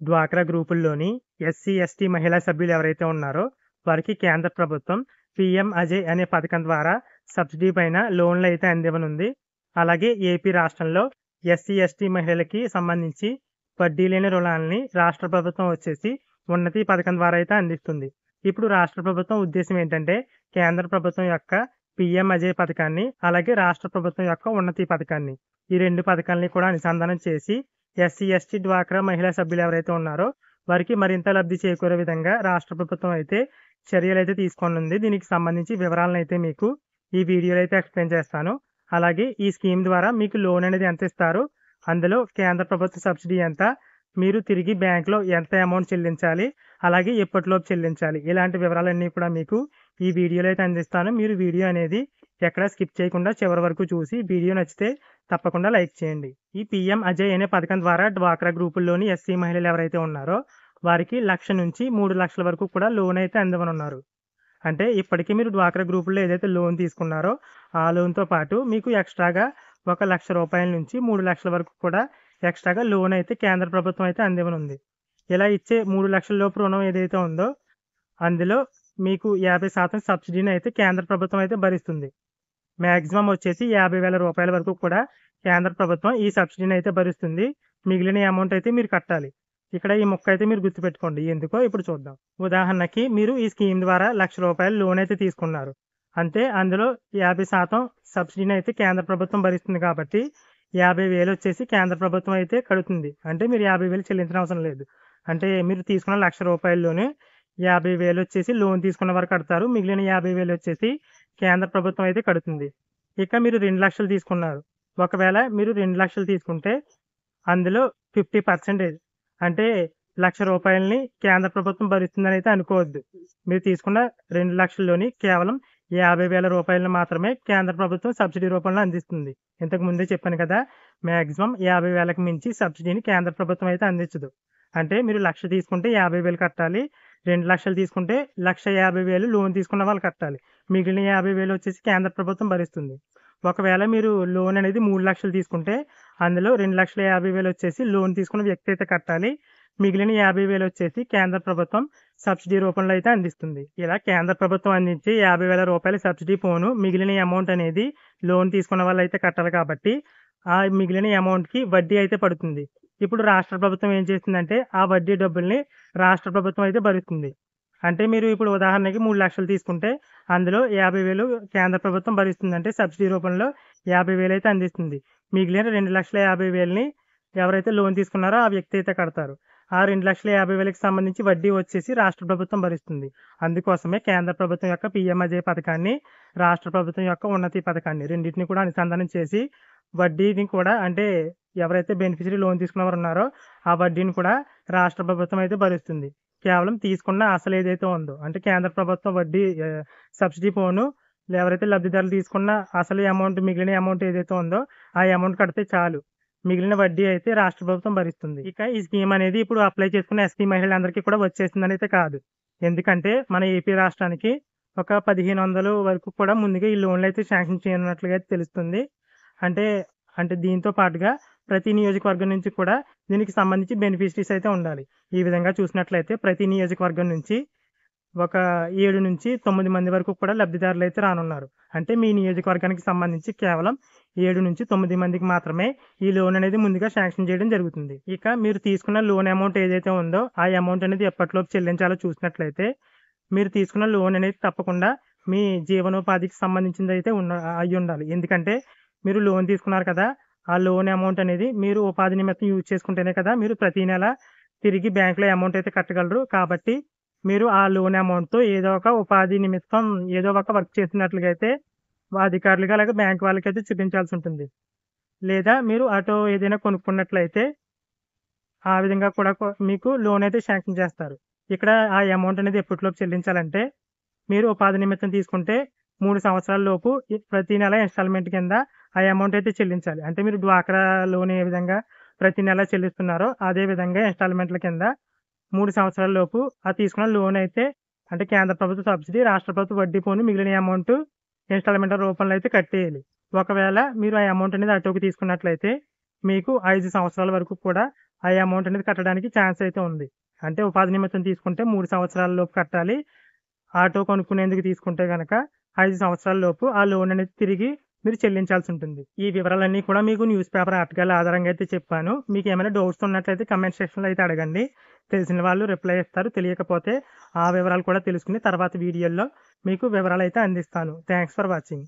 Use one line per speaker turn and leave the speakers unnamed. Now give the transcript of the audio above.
డ్వాక్రా గ్రూపుల్లోని SC, ST మహిళా సభ్యులు ఎవరైతే ఉన్నారో వారికి కేంద్ర ప్రభుత్వం పీఎం అజయ్ అనే పథకం ద్వారా సబ్సిడీ పైన లోన్లు అయితే అందివ్వనుంది. అలాగే ఏపీ రాష్ట్రంలో ఎస్సీ, ఎస్టీ మహిళలకి సంబంధించి వడ్డీ లేని రుణాలని రాష్ట్ర ప్రభుత్వం వచ్చేసి ఉన్నతి పథకం ద్వారా అయితే అందిస్తుంది. ఇప్పుడు రాష్ట్ర ప్రభుత్వం ఉద్దేశం ఏంటంటే కేంద్ర ప్రభుత్వం యొక్క పీఎం అజయ్ పథకాన్ని అలాగే రాష్ట్ర ప్రభుత్వం యొక్క ఉన్నతి పథకాన్ని ఈ రెండు పథకాలని కూడా అనుసంధానం చేసి ఎస్సీ, ఎస్టీ డ్వాక్రా మహిళా సభ్యులు ఎవరైతే ఉన్నారో వారికి మరింత లబ్ధి చేకూరే విధంగా రాష్ట్ర ప్రభుత్వం అయితే చర్యలు అయితే తీసుకోనుంది. దీనికి సంబంధించి వివరాలను అయితే మీకు ఈ వీడియోలో అయితే ఎక్స్ప్లెయిన్ చేస్తాను. అలాగే ఈ స్కీమ్ ద్వారా మీకు లోన్ అనేది ఎంత ఇస్తారు, అందులో కేంద్ర ప్రభుత్వ సబ్సిడీ ఎంత, మీరు తిరిగి బ్యాంకులో ఎంత అమౌంట్ చెల్లించాలి, అలాగే ఎప్పటిలోపు చెల్లించాలి, ఇలాంటి వివరాలన్నీ కూడా మీకు ఈ వీడియోలో అయితే అందిస్తాను. మీరు వీడియో అనేది ఎక్కడ స్కిప్ చేయకుండా చివరి వరకు చూసి వీడియో నచ్చితే తప్పకుండా లైక్ చేయండి. ఈ పీఎం అజయ్ అనే పథకం ద్వారా డ్వాక్రా గ్రూపుల్లోని ఎస్సీ మహిళలు ఎవరైతే ఉన్నారో వారికి 1,00,000 నుంచి 3 లక్షల వరకు కూడా లోన్ అయితే అందివ్వనున్నారు. అంటే ఇప్పటికీ మీరు డ్వాక్రా గ్రూపుల్లో ఏదైతే లోన్ తీసుకున్నారో ఆ లోన్తో పాటు మీకు ఎక్స్ట్రాగా 1,00,000 రూపాయల నుంచి 3 లక్షల వరకు కూడా ఎక్స్ట్రాగా లోన్ అయితే కేంద్ర ప్రభుత్వం అయితే అందివ్వనుంది. ఇలా ఇచ్చే 3 లక్షల లోపు రుణం ఏదైతే ఉందో అందులో మీకు 50% సబ్సిడీని అయితే కేంద్ర ప్రభుత్వం అయితే భరిస్తుంది. మ్యాక్సిమం వచ్చేసి 50,000 రూపాయల వరకు కూడా కేంద్ర ప్రభుత్వం ఈ సబ్సిడీని అయితే భరిస్తుంది. మిగిలిన అమౌంట్ అయితే మీరు కట్టాలి. ఇక్కడ ఈ ముక్క అయితే మీరు గుర్తుపెట్టుకోండి, ఎందుకో ఇప్పుడు చూద్దాం. ఉదాహరణకి మీరు ఈ స్కీమ్ ద్వారా 1,00,000 రూపాయలు లోన్ అయితే తీసుకున్నారు. అంటే అందులో 50% సబ్సిడీని అయితే కేంద్ర ప్రభుత్వం భరిస్తుంది కాబట్టి 50,000 వచ్చేసి కేంద్ర ప్రభుత్వం అయితే కడుతుంది. అంటే మీరు 50,000 చెల్లించిన అవసరం లేదు. అంటే మీరు తీసుకున్న 1,00,000 రూపాయల్లోనే 50,000 వచ్చేసి లోన్ తీసుకున్న వారు కడతారు. మిగిలిన 50,000 వచ్చేసి కేంద్ర ప్రభుత్వం అయితే కడుతుంది. ఇక మీరు 2 లక్షలు తీసుకున్నారు. ఒకవేళ మీరు 2 లక్షలు తీసుకుంటే అందులో 50% అంటే 1,00,000 రూపాయలని కేంద్ర ప్రభుత్వం భరిస్తుందని అయితే అనుకోవద్దు. మీరు తీసుకున్న 2 లక్షల్లోని కేవలం 50,000 రూపాయలను మాత్రమే కేంద్ర ప్రభుత్వం సబ్సిడీ రూపంలో అందిస్తుంది. ఇంతకు ముందే చెప్పాను కదా, మ్యాక్సిమం 50,000కి మించి సబ్సిడీని కేంద్ర ప్రభుత్వం అయితే అందించదు. అంటే మీరు 1,00,000 తీసుకుంటే 50,000 కట్టాలి. 2 లక్షలు తీసుకుంటే 1,50,000 లోన్ తీసుకున్న వాళ్ళు కట్టాలి. మిగిలిన 50,000 వచ్చేసి కేంద్ర ప్రభుత్వం భరిస్తుంది. ఒకవేళ మీరు లోన్ అనేది 3 లక్షలు తీసుకుంటే అందులో 2,50,000 వచ్చేసి లోన్ తీసుకున్న వ్యక్తి అయితే కట్టాలి. మిగిలిన 50,000 వచ్చేసి కేంద్ర ప్రభుత్వం సబ్సిడీ రూపంలో అయితే అందిస్తుంది. ఇలా కేంద్ర ప్రభుత్వం అందించి 50,000 రూపాయల సబ్సిడీ పోను మిగిలిన అమౌంట్ అనేది లోన్ తీసుకున్న వాళ్ళు అయితే కట్టాలి కాబట్టి ఆ మిగిలిన అమౌంట్కి వడ్డీ అయితే పడుతుంది. ఇప్పుడు రాష్ట్ర ప్రభుత్వం ఏం చేస్తుందంటే ఆ వడ్డీ డబ్బుల్ని రాష్ట్ర ప్రభుత్వం అయితే భరిస్తుంది. అంటే మీరు ఇప్పుడు ఉదాహరణకి 3 లక్షలు తీసుకుంటే అందులో 50,000 కేంద్ర ప్రభుత్వం భరిస్తుంది. అంటే సబ్సిడీ రూపంలో 50,000 అయితే అందిస్తుంది. మిగిలిన 2,50,000ని ఎవరైతే లోన్ తీసుకున్నారో ఆ వ్యక్తి అయితే కడతారు. ఆ 2,50,000కి సంబంధించి వడ్డీ వచ్చేసి రాష్ట్ర ప్రభుత్వం భరిస్తుంది. అందుకోసమే కేంద్ర ప్రభుత్వం యొక్క పీఎం అజయ్ పథకాన్ని, రాష్ట్ర ప్రభుత్వం యొక్క ఉన్నతి పథకాన్ని రెండింటిని కూడా అనుసంధానం చేసి వడ్డీని కూడా అంటే ఎవరైతే బెనిఫిషరీ లోన్ తీసుకున్నవారు ఉన్నారో ఆ వడ్డీని కూడా రాష్ట్ర ప్రభుత్వం అయితే భరిస్తుంది. కేవలం తీసుకున్న అసలు ఏదైతే ఉందో అంటే కేంద్ర ప్రభుత్వం వడ్డీ సబ్సిడీ పోను ఎవరైతే లబ్ధిదారులు తీసుకున్న అసలు అమౌంట్ మిగిలిన అమౌంట్ ఏదైతే ఉందో ఆ అమౌంట్ కడితే చాలు. మిగిలిన వడ్డీ అయితే రాష్ట్ర ప్రభుత్వం భరిస్తుంది. ఇక ఈ స్కీమ్ అనేది ఇప్పుడు అప్లై చేసుకున్న ఎస్టీ మహిళలందరికీ కూడా వచ్చేసిందని అయితే కాదు. ఎందుకంటే మన ఏపీ రాష్ట్రానికి ఒక 1,500 వరకు కూడా ముందుగా ఈ లోన్లు అయితే శాంక్షన్ చేయనున్నట్లుగా అయితే తెలుస్తుంది. అంటే అంటే దీంతో పాటుగా ప్రతి నియోజకవర్గం నుంచి కూడా దీనికి సంబంధించి బెనిఫిషరీస్ అయితే ఉండాలి. ఈ విధంగా చూసినట్లయితే ప్రతి నియోజకవర్గం నుంచి ఒక 7 నుంచి 9 మంది వరకు కూడా లబ్ధిదారులు అయితే రానున్నారు. అంటే మీ నియోజకవర్గానికి సంబంధించి కేవలం 7 నుంచి 9 మందికి మాత్రమే ఈ లోన్ అనేది ముందుగా శాంక్షన్ చేయడం జరుగుతుంది. ఇక మీరు తీసుకున్న లోన్ అమౌంట్ ఏదైతే ఉందో ఆ అమౌంట్ అనేది ఎప్పటిలోపు చెల్లించాలో చూసినట్లయితే మీరు తీసుకున్న లోన్ అనేది తప్పకుండా మీ జీవనోపాధికి సంబంధించింది అయితే అయి ఉండాలి. ఎందుకంటే మీరు లోన్ తీసుకున్నారు కదా, ఆ లోన్ అమౌంట్ అనేది మీరు ఉపాధి నిమిత్తం యూజ్ చేసుకుంటేనే కదా మీరు ప్రతి నెల తిరిగి బ్యాంకులో అమౌంట్ అయితే కట్టగలరు. కాబట్టి మీరు ఆ లోన్ అమౌంట్తో ఏదో ఒక ఉపాధి నిమిత్తం ఏదో ఒక వర్క్ చేసినట్లుగా అయితే అధికారులుగా అలాగే బ్యాంక్ వాళ్ళకైతే చూపించాల్సి ఉంటుంది. లేదా మీరు ఆటో ఏదైనా కొనుక్కున్నట్లయితే ఆ విధంగా కూడా మీకు లోన్ అయితే శాంక్షన్ చేస్తారు. ఇక్కడ ఆ అమౌంట్ అనేది ఎప్పటిలోపు చెల్లించాలంటే మీరు ఉపాధి నిమిత్తం తీసుకుంటే 3 సంవత్సరాల లోపు ప్రతి నెల ఇన్స్టాల్మెంట్ కింద ఆ అమౌంట్ అయితే చెల్లించాలి. అంటే మీరు డ్వాక్రా లోన్ ఏ విధంగా ప్రతి నెల చెల్లిస్తున్నారో అదే విధంగా ఇన్స్టాల్మెంట్ల కింద 3 సంవత్సరాల లోపు ఆ తీసుకున్న లోన్ అయితే అంటే కేంద్ర ప్రభుత్వ సబ్సిడీ, రాష్ట్ర ప్రభుత్వ వడ్డీ పోను మిగిలిన అమౌంట్ ఇన్స్టాల్మెంట్ రూపంలో అయితే కట్టేయాలి. ఒకవేళ మీరు ఆ అమౌంట్ అనేది అటోకి తీసుకున్నట్లయితే మీకు 5 సంవత్సరాల వరకు కూడా ఆ అమౌంట్ అనేది కట్టడానికి ఛాన్స్ అయితే ఉంది. అంటే ఉపాధి నిమిత్తం తీసుకుంటే 3 సంవత్సరాల లోపు కట్టాలి. ఆటో కొనుక్కునేందుకు తీసుకుంటే గనక 5 సంవత్సరాల లోపు ఆ లోన్ అనేది తిరిగి మీరు చెల్లించాల్సి ఉంటుంది. ఈ వివరాలన్నీ కూడా మీకు న్యూస్ పేపర్ ఆర్టికల్ ఆధారంగా అయితే చెప్పాను. మీకేమైనా డౌట్స్ ఉన్నట్లయితే కామెంట్ సెక్షన్‌లో అయితే అడగండి. తెలిసిన వాళ్ళు రిప్లై ఇస్తారు. తెలియకపోతే ఆ వివరాలు కూడా తెలుసుకుని తర్వాత వీడియోల్లో మీకు వివరాలైతే అందిస్తాను. Thanks for watching.